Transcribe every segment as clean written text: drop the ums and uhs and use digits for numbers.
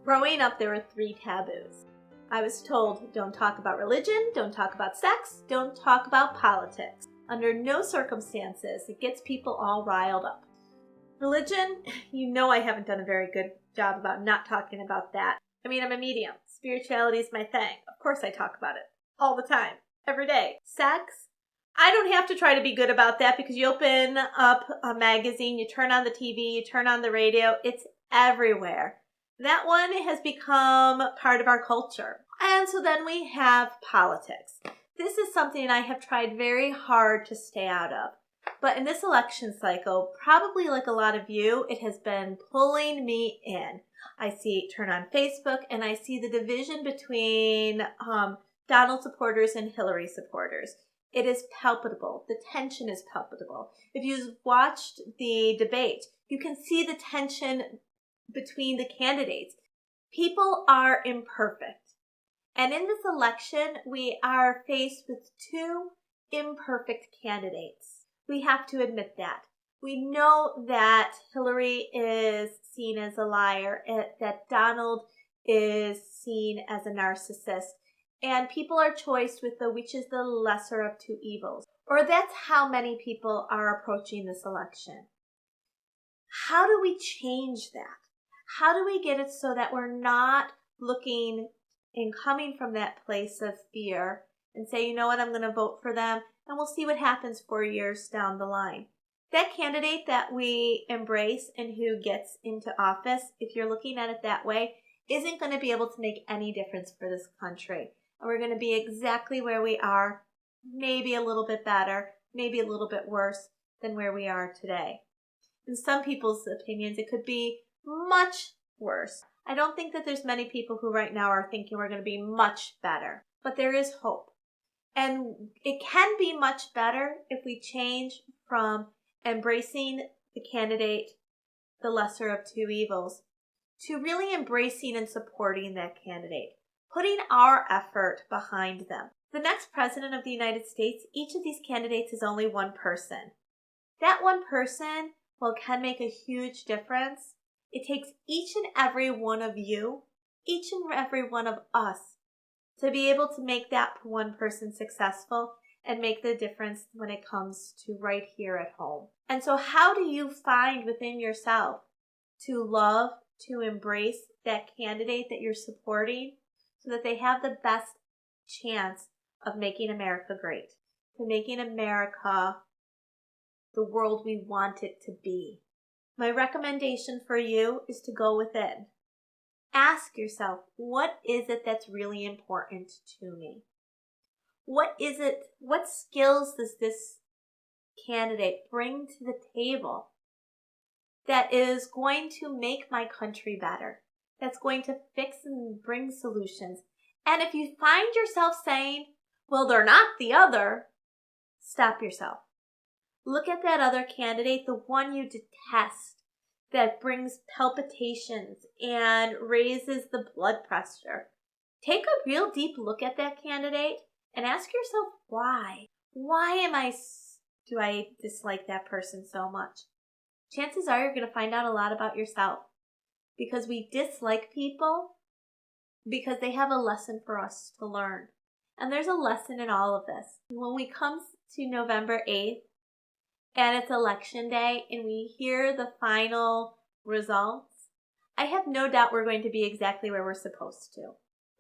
Growing up, there were 3 taboos. I was told, don't talk about religion, don't talk about sex, don't talk about politics. Under no circumstances, it gets people all riled up. Religion, I haven't done a very good job about not talking about that. I mean, I'm a medium. Spirituality is my thing. Of course I talk about it all the time, every day. Sex, I don't have to try to be good about that because you open up a magazine, you turn on the TV, you turn on the radio, it's everywhere. That one has become part of our culture. And so then we have politics. This is something I have tried very hard to stay out of. But in this election cycle, probably like a lot of you, it has been pulling me in. I turn on Facebook and I see the division between Donald supporters and Hillary supporters. It is palpable. The tension is palpable. If you've watched the debate, you can see the tension between the candidates. People are imperfect. And in this election, we are faced with 2 imperfect candidates. We have to admit that. We know that Hillary is seen as a liar, that Donald is seen as a narcissist, and people are choiced with which is the lesser of 2 evils. Or that's how many people are approaching this election. How do we change that? How do we get it so that we're not looking and coming from that place of fear and say, you know what, I'm going to vote for them and we'll see what happens 4 years down the line. That candidate that we embrace and who gets into office, if you're looking at it that way, isn't going to be able to make any difference for this country. And we're going to be exactly where we are, maybe a little bit better, maybe a little bit worse than where we are today. In some people's opinions, it could be much worse. I don't think that there's many people who right now are thinking we're going to be much better, but there is hope. And it can be much better if we change from embracing the candidate, the lesser of 2 evils, to really embracing and supporting that candidate, putting our effort behind them. The next president of the United States, each of these candidates is only one person. That one person, while can make a huge difference, it takes each and every one of you, each and every one of us, to be able to make that one person successful and make the difference when it comes to right here at home. And so how do you find within yourself to love, to embrace that candidate that you're supporting so that they have the best chance of making America great, to making America the world we want it to be? My recommendation for you is to go within. Ask yourself, what is it that's really important to me? What skills does this candidate bring to the table that is going to make my country better, that's going to fix and bring solutions? And if you find yourself saying, well, they're not the other, stop yourself. Look at that other candidate, the one you detest, that brings palpitations and raises the blood pressure. Take a real deep look at that candidate and ask yourself why. Why do I dislike that person so much? Chances are you're going to find out a lot about yourself, because we dislike people because they have a lesson for us to learn. And there's a lesson in all of this. When we come to November 8th, and it's election day, and we hear the final results, I have no doubt we're going to be exactly where we're supposed to.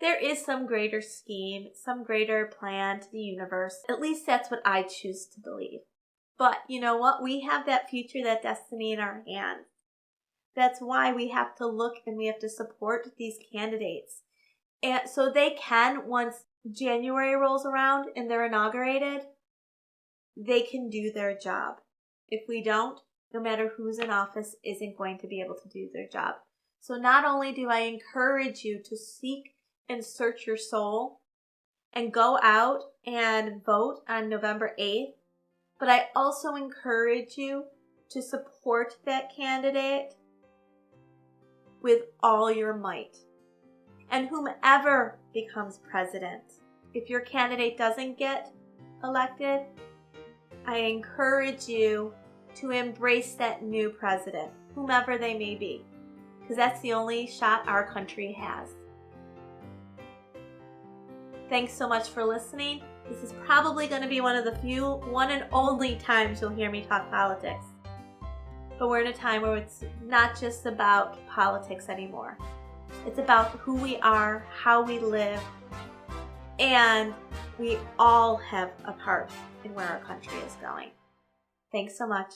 There is some greater scheme, some greater plan to the universe. At least that's what I choose to believe. But you know what? We have that future, that destiny in our hands. That's why we have to look and we have to support these candidates. And so they can, once January rolls around and they're inaugurated, they can do their job. If we don't, no matter who's in office, isn't going to be able to do their job. So not only do I encourage you to seek and search your soul and go out and vote on November 8th, but I also encourage you to support that candidate with all your might. And whomever becomes president, if your candidate doesn't get elected, I encourage you to embrace that new president, whomever they may be. because that's the only shot our country has. Thanks so much for listening. This is probably going to be one of the few, one and only times you'll hear me talk politics. But we're in a time where it's not just about politics anymore. It's about who we are, how we live, and we all have a part in where our country is going. Thanks so much.